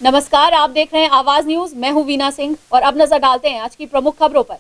नमस्कार, आप देख रहे हैं आवाज न्यूज। मैं हूं वीना सिंह और अब नजर डालते हैं आज की प्रमुख खबरों पर।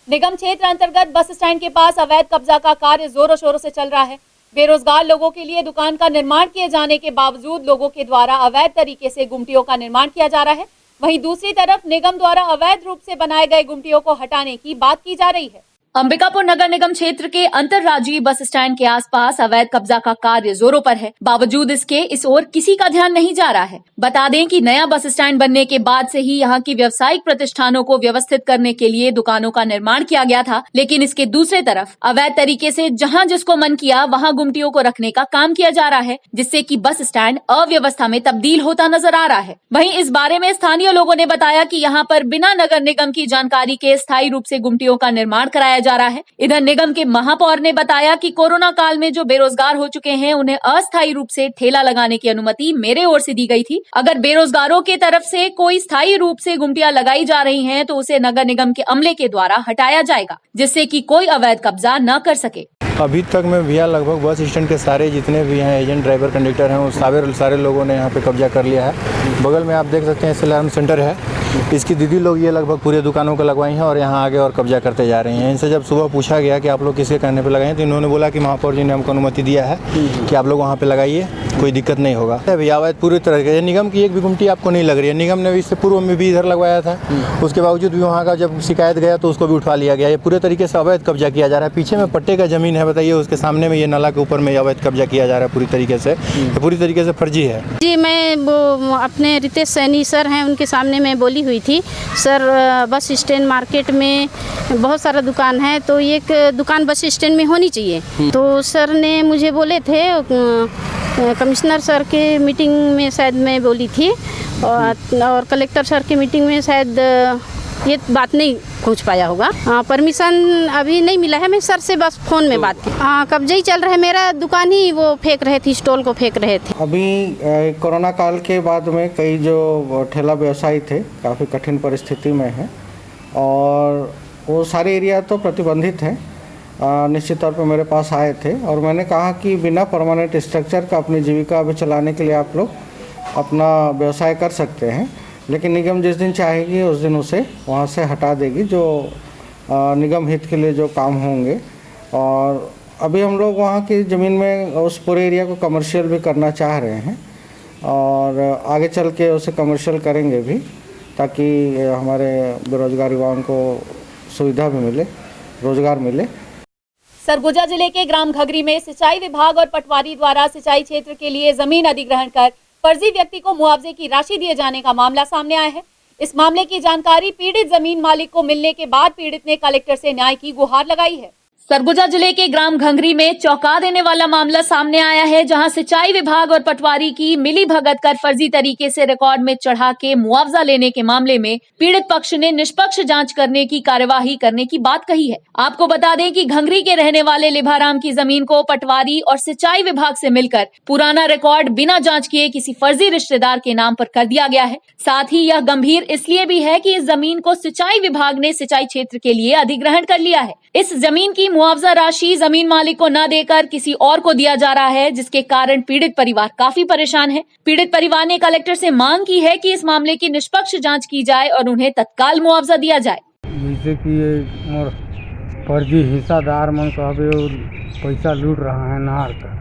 निगम क्षेत्र अंतर्गत बस स्टैंड के पास अवैध कब्जा का कार्य जोरों शोरों से चल रहा है। बेरोजगार लोगों के लिए दुकान का निर्माण किए जाने के बावजूद लोगों के द्वारा अवैध तरीके से गुमटियों का निर्माण किया जा रहा है। वहीं दूसरी तरफ निगम द्वारा अवैध रूप से बनाए गए गुमटियों को हटाने की बात की जा रही है। अंबिकापुर नगर निगम क्षेत्र के अंतरराज्यीय बस स्टैंड के आसपास अवैध कब्जा का कार्य जोरों पर है। बावजूद इसके इस ओर किसी का ध्यान नहीं जा रहा है। बता दें कि नया बस स्टैंड बनने के बाद से ही यहाँ की व्यावसायिक प्रतिष्ठानों को व्यवस्थित करने के लिए दुकानों का निर्माण किया गया था, लेकिन इसके दूसरे तरफ अवैध तरीके से जहाँ जिसको मन किया वहाँ गुमटियों को रखने का काम किया जा रहा है, जिससे कि बस स्टैंड अव्यवस्था में तब्दील होता नजर आ रहा है। वहीं इस बारे में स्थानीय लोगों ने बताया कि यहाँ पर बिना नगर निगम की जानकारी के स्थायी रूप से गुमटियों का निर्माण कराया जा रहा है। इधर निगम के महापौर ने बताया कि कोरोना काल में जो बेरोजगार हो चुके हैं उन्हें अस्थायी रूप से ठेला लगाने की अनुमति मेरे ओर से दी गई थी। अगर बेरोजगारों के तरफ से कोई स्थायी रूप से गुमटियां लगाई जा रही हैं तो उसे नगर निगम के अमले के द्वारा हटाया जाएगा, जिससे कि कोई अवैध कब्जा न कर सके। अभी तक में भैया लगभग बस स्टैंड के सारे जितने भी हैं एजेंट ड्राइवर कंडक्टर हैं वो सारे लोगों ने यहाँ पे कब्जा कर लिया है। बगल में आप देख सकते हैं अलार्म सेंटर है, इसकी दीदी लोग ये लगभग पूरे दुकानों को लगवाई हैं और यहाँ आगे और कब्जा करते जा रही हैं। इनसे जब सुबह पूछा गया कि आप लोग किसके कहने पे लगाए हैं तो इन्होंने बोला कि महापौर जी ने हमको अनुमति दिया है कि आप लोग वहाँ पे लगाइए, कोई दिक्कत नहीं होगा। भैया अवैध पूरी तरह के निगम की एक भी गुमटी आपको नहीं लग रही है। निगम ने इससे पूर्व में भी इधर लगवाया था, उसके बावजूद भी वहाँ का जब शिकायत गया तो उसको भी उठवा लिया गया। ये पूरे तरीके से अवैध कब्जा किया जा रहा है। पीछे में पट्टे का जमीन है, बताइए, उसके सामने में ये नाला के ऊपर में अवैध कब्जा किया जा रहा है। पूरी तरीके से फर्जी है जी। मैं वो अपने रितेश सैनी सर हैं, उनके सामने मैं बोली हुई थी, सर बस स्टैंड मार्केट में बहुत सारा दुकान है तो एक दुकान बस स्टैंड में होनी चाहिए। तो सर ने मुझे बोले थे, कमिश्नर सर के मीटिंग में शायद मैं बोली थी और कलेक्टर सर की मीटिंग में शायद ये बात नहीं पहुंच पाया होगा। परमिशन अभी नहीं मिला है। मैं सर से बस फ़ोन में बात की। कब्जा ही चल रहा है। मेरा दुकान ही वो फेंक रहे थे, स्टॉल को फेंक रहे थे। अभी कोरोना काल के बाद में कई जो ठेला व्यवसायी थे काफ़ी कठिन परिस्थिति में हैं और वो सारे एरिया तो प्रतिबंधित हैं। निश्चित तौर पर मेरे पास आए थे और मैंने कहा कि बिना परमानेंट स्ट्रक्चर का अपनी जीविका भी चलाने के लिए आप लोग अपना व्यवसाय कर सकते हैं, लेकिन निगम जिस दिन चाहेगी उस दिन उसे वहाँ से हटा देगी, जो निगम हित के लिए जो काम होंगे। और अभी हम लोग वहाँ की ज़मीन में उस पूरे एरिया को कमर्शियल भी करना चाह रहे हैं और आगे चल के उसे कमर्शियल करेंगे भी, ताकि हमारे बेरोजगार युवाओं को सुविधा भी मिले, रोजगार मिले। सरगुजा जिले के ग्राम घगरी में सिंचाई विभाग और पटवारी द्वारा सिंचाई क्षेत्र के लिए जमीन अधिग्रहण कर फर्जी व्यक्ति को मुआवजे की राशि दिए जाने का मामला सामने आया है। इस मामले की जानकारी पीड़ित जमीन मालिक को मिलने के बाद पीड़ित ने कलेक्टर से न्याय की गुहार लगाई है। सरगुजा जिले के ग्राम घंगरी में चौंका देने वाला मामला सामने आया है, जहां सिंचाई विभाग और पटवारी की मिली भगत कर फर्जी तरीके से रिकॉर्ड में चढ़ा के मुआवजा लेने के मामले में पीड़ित पक्ष ने निष्पक्ष जांच करने की कार्यवाही करने की बात कही है। आपको बता दें कि घंगरी के रहने वाले लिभाराम की जमीन को पटवारी और सिंचाई विभाग से मिलकर पुराना रिकॉर्ड बिना जाँच किए किसी फर्जी रिश्तेदार के नाम पर कर दिया गया है। साथ ही यह गंभीर इसलिए भी है कि इस जमीन को सिंचाई विभाग ने सिंचाई क्षेत्र के लिए अधिग्रहण कर लिया है। इस जमीन की मुआवजा राशि जमीन मालिक को न देकर किसी और को दिया जा रहा है, जिसके कारण पीड़ित परिवार काफी परेशान है। पीड़ित परिवार ने कलेक्टर से मांग की है कि इस मामले की निष्पक्ष जांच की जाए और उन्हें तत्काल मुआवजा दिया जाए। जैसे कि ये फर्जी हिस्सादार मन कहबे पैसा लूट रहा है नहार का,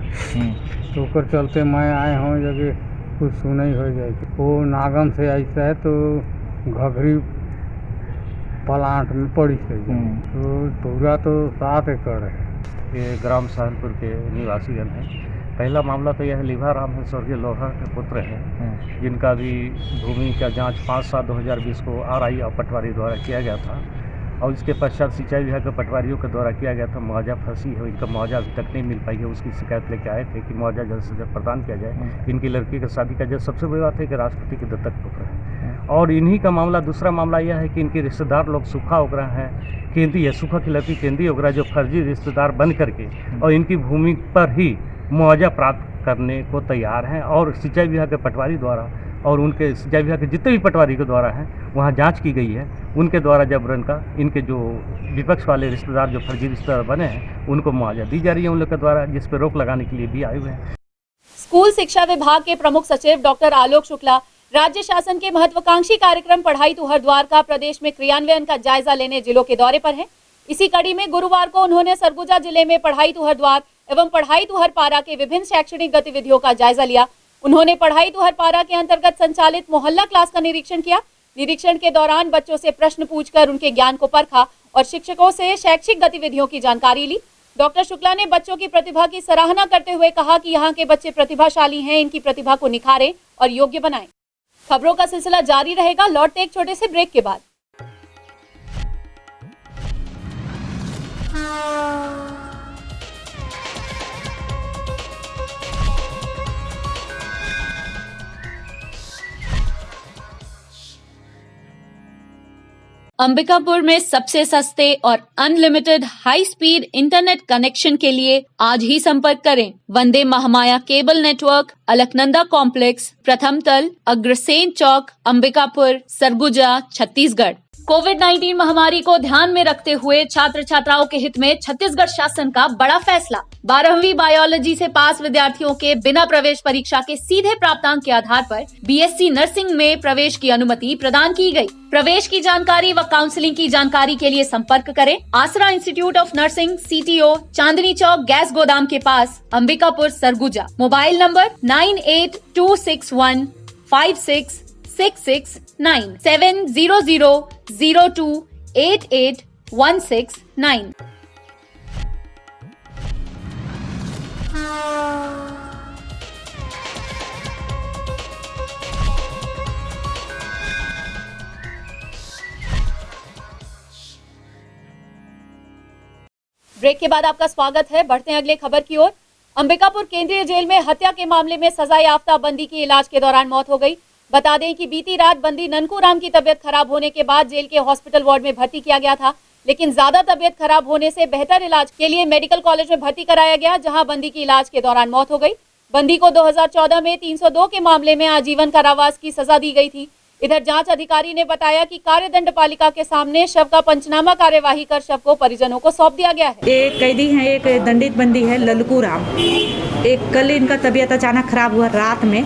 तो ओकर चलते मैं आए हूँ जगह कुछ सुनई हो जाए। वो नागम से ऐसा है तो घघरी प्लांट में पड़ी से तो पूरा तो 7 एकड़ है। ये ग्राम सहनपुर के निवासीगण हैं। पहला मामला तो यह लिभाराम है, स्वर्गीय लोहा के पुत्र हैं, जिनका भी भूमि का जांच 5/7/2020 को RI और पटवारी द्वारा किया गया था और इसके पश्चात सिंचाई विभाग के पटवारियों के द्वारा किया गया था। मुआवजा फंसी है, इनका मुआवजा अभी तक नहीं मिल पाई है। उसकी शिकायत लेके आए थे कि मुआवजा जल्द से जल्द प्रदान किया जाए। इनकी लड़की की शादी का जो सबसे बड़ी बात है कि राष्ट्रपति के दत्तक पुत्र है और इन्हीं का मामला। दूसरा मामला यह है कि इनके रिश्तेदार लोग सुखा ओगरा हैं, केंद्रीय सुखा की लड़की केंद्रीय ओगरा, जो फर्जी रिश्तेदार बन करके और इनकी भूमि पर ही मुआवजा प्राप्त करने को तैयार हैं। और सिंचाई विभाग के पटवारी द्वारा और उनके सिंचाई विभाग के जितने भी पटवारी के द्वारा हैं वहाँ जांच की गई है। उनके द्वारा जबरन का इनके जो विपक्ष वाले रिश्तेदार जो फर्जी रिश्तेदार बने हैं उनको मुआवजा दी जा रही है उन लोग के द्वारा, जिस पर रोक लगाने के लिए भी आए हुए हैं। स्कूल शिक्षा विभाग के प्रमुख सचिव डॉक्टर आलोक शुक्ला राज्य शासन के महत्वाकांक्षी कार्यक्रम पढ़ाई तू हर द्वार का प्रदेश में क्रियान्वयन का जायजा लेने जिलों के दौरे पर हैं। इसी कड़ी में गुरुवार को उन्होंने सरगुजा जिले में पढ़ाई तू हर द्वार एवं पढ़ाई तू हर पारा के विभिन्न शैक्षणिक गतिविधियों का जायजा लिया। उन्होंने पढ़ाई तू हर पारा के अंतर्गत संचालित मोहल्ला क्लास का निरीक्षण किया। निरीक्षण के दौरान बच्चों से प्रश्न पूछकर उनके ज्ञान को परखा और शिक्षकों से शैक्षिक गतिविधियों की जानकारी ली। डॉक्टर शुक्ला ने बच्चों की प्रतिभा की सराहना करते हुए कहा कि यहाँ के बच्चे प्रतिभाशाली हैं, इनकी प्रतिभा को निखारें और योग्य बनाएं। खबरों का सिलसिला जारी रहेगा, लौटते एक छोटे से ब्रेक के बाद। अंबिकापुर में सबसे सस्ते और unlimited high speed internet connection के लिए आज ही संपर्क करें। Vande Mahamaya cable network, Alaknanda complex, प्रथम तल, अग्रसेन चौक, अंबिकापुर, सरगुजा, छत्तीसगढ़। कोविड-19 महामारी को ध्यान में रखते हुए छात्र छात्राओं के हित में छत्तीसगढ़ शासन का बड़ा फैसला। 12वीं बायोलॉजी से पास विद्यार्थियों के बिना प्रवेश परीक्षा के सीधे प्राप्तांक के आधार पर बीएससी नर्सिंग में प्रवेश की अनुमति प्रदान की गई। प्रवेश की जानकारी व काउंसलिंग की जानकारी के लिए संपर्क करें Aasra institute of nursing, CTO, Chandni Chowk, gas गोदाम के पास, Ambikapur, Surguja. Mobile number 9826156669 700028816 break के बाद आपका स्वागत है। बढ़ते हैं अगले खबर की ओर। अंबिकापुर केंद्रीय जेल में हत्या के मामले में सजायाफ्ता बंदी की इलाज के दौरान मौत हो गई। बता दें कि बीती रात बंदी ननकू राम की तबियत खराब होने के बाद जेल के हॉस्पिटल वार्ड में भर्ती किया गया था, लेकिन ज्यादा तबियत खराब होने से बेहतर इलाज के लिए मेडिकल कॉलेज में भर्ती कराया गया, जहां बंदी की इलाज के दौरान मौत हो गई। बंदी को 2014 में 302 के मामले में आजीवन कारावास की सजा दी गई थी। इधर जांच अधिकारी ने बताया कि कार्यदंड पालिका के सामने शव का पंचनामा कार्यवाही कर शव को परिजनों को सौंप दिया गया है। एक कैदी है, एक दंडित बंदी है ललकू राम। एक कल इनका तबीयत अचानक खराब हुआ रात में,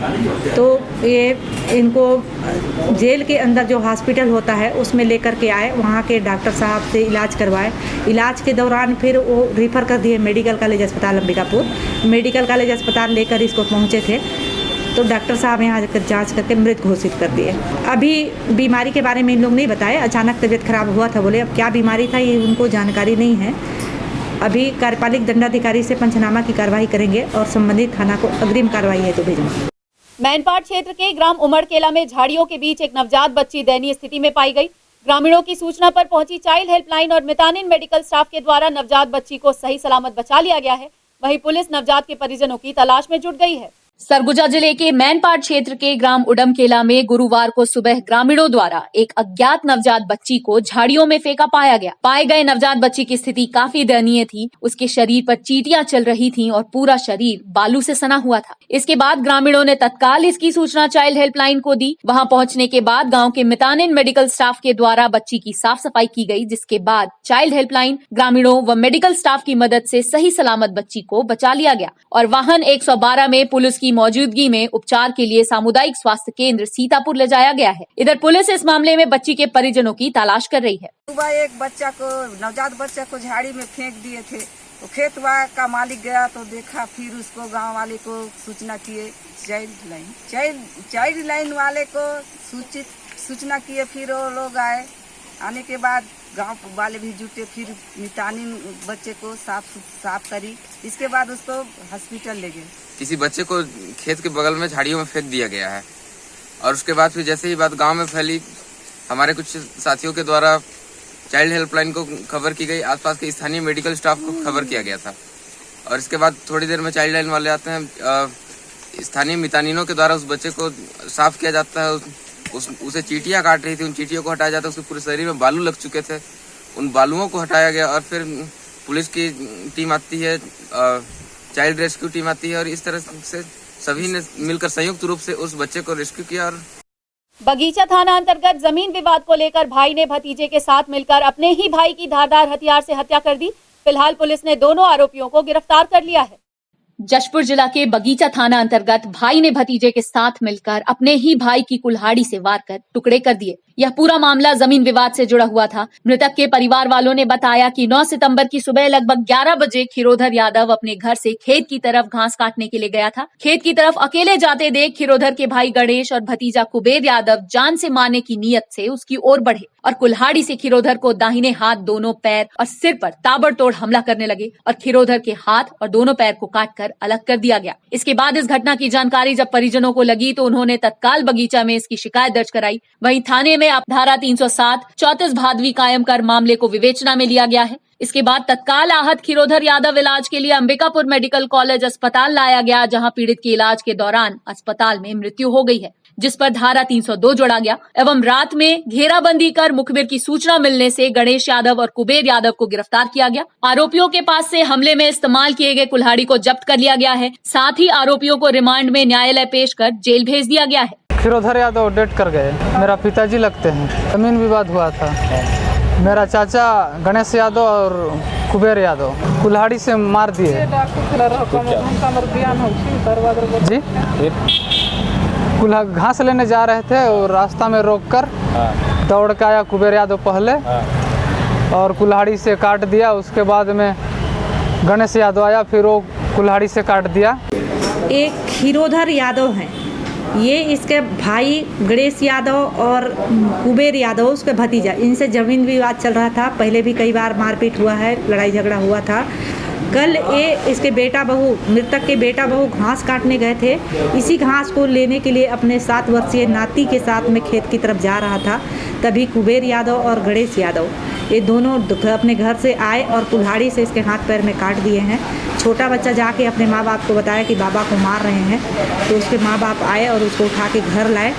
तो ये इनको जेल के अंदर जो हॉस्पिटल होता है उसमें लेकर के आए। वहाँ के डॉक्टर साहब से इलाज करवाए। इलाज के दौरान फिर वो रिफ़र कर दिए मेडिकल कॉलेज अस्पताल अंबिकापुर। मेडिकल कॉलेज अस्पताल लेकर इसको पहुँचे थे तो डॉक्टर साहब यहाँ जाकर जांच करके मृत घोषित कर दिए। अभी बीमारी के बारे में इन लोग नहीं बताए, अचानक तबीयत खराब हुआ था बोले। अब क्या बीमारी था ये उनको जानकारी नहीं है। अभी कार्यपालिक दंडाधिकारी से पंचनामा की कार्रवाई करेंगे और संबंधित थाना को अग्रिम कार्रवाई है तो भेजेंगे। मैनपाट क्षेत्र के ग्राम उमड़केला में झाड़ियों के बीच एक नवजात बच्ची दयनीय स्थिति में पाई गई। ग्रामीणों की सूचना पर पहुंची चाइल्ड हेल्पलाइन और मितानिन मेडिकल स्टाफ के द्वारा नवजात बच्ची को सही सलामत बचा लिया गया है। वहीं पुलिस नवजात के परिजनों की तलाश में जुट गई है। सरगुजा जिले के मैनपाट क्षेत्र के ग्राम उडमकेला में गुरुवार को सुबह ग्रामीणों द्वारा एक अज्ञात नवजात बच्ची को झाड़ियों में फेंका पाया गया। पाए गए नवजात बच्ची की स्थिति काफी दयनीय थी। उसके शरीर पर चींटियां चल रही थीं और पूरा शरीर बालू से सना हुआ था। इसके बाद ग्रामीणों ने तत्काल इसकी सूचना चाइल्ड हेल्पलाइन को दी। वहां पहुंचने के बाद गांव के मितानिन मेडिकल स्टाफ के द्वारा बच्ची की साफ सफाई की गई, जिसके बाद चाइल्ड हेल्पलाइन, ग्रामीणों व मेडिकल स्टाफ की मदद से सही सलामत बच्ची को बचा लिया गया और वाहन 112 में पुलिस की मौजूदगी में उपचार के लिए सामुदायिक स्वास्थ्य केंद्र सीतापुर ले जाया गया है। इधर पुलिस इस मामले में बच्ची के परिजनों की तलाश कर रही है। सुबह एक बच्चा को, नवजात बच्चा को झाड़ी में फेंक दिए थे। तो खेत का मालिक गया तो देखा, फिर उसको गांव वाले को सूचना किए, चाइल्ड लाइन वाले को सूचना किए। फिर वो लोग आए। आने के बाद गांव वाले भी जुटे, फिर मितानिन बच्चे को साफ करी। इसके बाद उसको हॉस्पिटल ले गए। किसी बच्चे को खेत के बगल में झाड़ियों में फेंक दिया गया है और उसके बाद फिर जैसे ही बात गांव में फैली, हमारे कुछ साथियों के द्वारा चाइल्ड हेल्पलाइन को खबर की गई, आसपास के स्थानीय मेडिकल स्टाफ को खबर किया गया था और इसके बाद थोड़ी देर में चाइल्ड लाइन वाले आते हैं। स्थानीय मितानिनों के द्वारा उस बच्चे को साफ किया जाता है। उसे चींटियां काट रही थी, उन चींटियों को हटाया जाता है। उसके पूरे शरीर में बालू लग चुके थे, उन बालुओं को हटाया गया और फिर पुलिस की टीम आती है, चाइल्ड रेस्क्यू टीम आती है और इस तरह से सभी ने मिलकर संयुक्त रूप से उस बच्चे को रेस्क्यू किया। और बगीचा थाना अंतर्गत जमीन विवाद को लेकर भाई ने भतीजे के साथ मिलकर अपने ही भाई की धारदार हथियार से हत्या कर दी। फिलहाल पुलिस ने दोनों आरोपियों को गिरफ्तार कर लिया है। जशपुर जिला के बगीचा थाना अंतर्गत भाई ने भतीजे के साथ मिलकर अपने ही भाई की कुल्हाड़ी से वार कर टुकड़े कर दिए। यह पूरा मामला जमीन विवाद से जुड़ा हुआ था। मृतक के परिवार वालों ने बताया कि 9 सितंबर की सुबह लगभग 11 बजे खीरोधर यादव अपने घर से खेत की तरफ घास काटने के लिए गया था। खेत की तरफ अकेले जाते देख खीरोधर के भाई गणेश और भतीजा कुबेर यादव जान से मारने की नीयत से उसकी ओर बढ़े और कुल्हाड़ी से खीरोधर को दाहिने हाथ, दोनों पैर और सिर पर ताबड़तोड़ हमला करने लगे और खीरोधर के हाथ और दोनों पैर को काटकर अलग कर दिया गया। इसके बाद इस घटना की जानकारी जब परिजनों को लगी तो उन्होंने तत्काल बगीचा में इसकी शिकायत दर्ज कराई। वहीं थाने में अब धारा 307 34 भादवी कायम कर मामले को विवेचना में लिया गया है। इसके बाद तत्काल आहत खीरोधर यादव इलाज के लिए अंबिकापुर मेडिकल कॉलेज अस्पताल लाया गया, जहां पीड़ित की इलाज के दौरान अस्पताल में मृत्यु हो गई है, जिस पर धारा 302 जोड़ा गया एवं रात में घेराबंदी कर मुखबिर की सूचना मिलने से गणेश यादव और कुबेर यादव को गिरफ्तार किया गया। आरोपियों के पास से हमले में इस्तेमाल किए गए कुल्हाड़ी को जब्त कर लिया गया है। साथ ही आरोपियों को रिमांड में न्यायालय पेश कर जेल भेज दिया गया है। खीरोधर यादव डेट कर गए, मेरा पिताजी लगते हैं। जमीन विवाद हुआ था। मेरा चाचा गणेश यादव और कुबेर यादव कुल्हाड़ी से मार दिए जी। घास लेने जा रहे थे और रास्ता में रोककर दौड़ के आया कुबेर यादव पहले और कुल्हाड़ी से काट दिया। उसके बाद में गणेश यादव आया, फिर वो कुल्हाड़ी से काट दिया। एक खीरोधर यादव हैं, ये इसके भाई गणेश यादव और कुबेर यादव उसके भतीजा, इनसे ज़मीन विवाद चल रहा था। पहले भी कई बार मारपीट हुआ है, लड़ाई झगड़ा हुआ था। कल ये इसके बेटा बहू, मृतक के बेटा बहू घास काटने गए थे। इसी घास को लेने के लिए अपने 7 वर्षीय नाती के साथ में खेत की तरफ जा रहा था। तभी कुबेर यादव और गणेश यादव ये दोनों अपने घर से आए और कुल्हाड़ी से इसके हाथ पैर में काट दिए हैं। छोटा बच्चा जाके अपने माँ बाप को बताया कि बाबा को मार रहे हैं, तो उसके माँ बाप आए और उसको उठा के घर लाए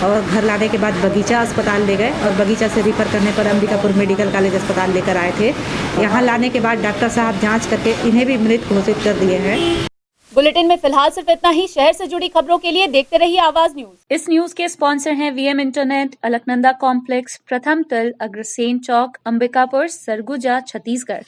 और घर लाने के बाद बगीचा अस्पताल ले गए और बगीचा से रिफ़र करने पर अंबिकापुर मेडिकल कॉलेज अस्पताल लेकर आए थे। यहाँ लाने के बाद डॉक्टर साहब जांच करके इन्हें भी मृत घोषित कर दिए हैं। बुलेटिन में फिलहाल सिर्फ इतना ही। शहर से जुड़ी खबरों के लिए देखते रहिए आवाज न्यूज। इस न्यूज के स्पॉन्सर हैं वीएम इंटरनेट, अलकनंदा कॉम्प्लेक्स, प्रथम तल, अग्रसेन चौक, अंबिकापुर, सरगुजा, छत्तीसगढ़।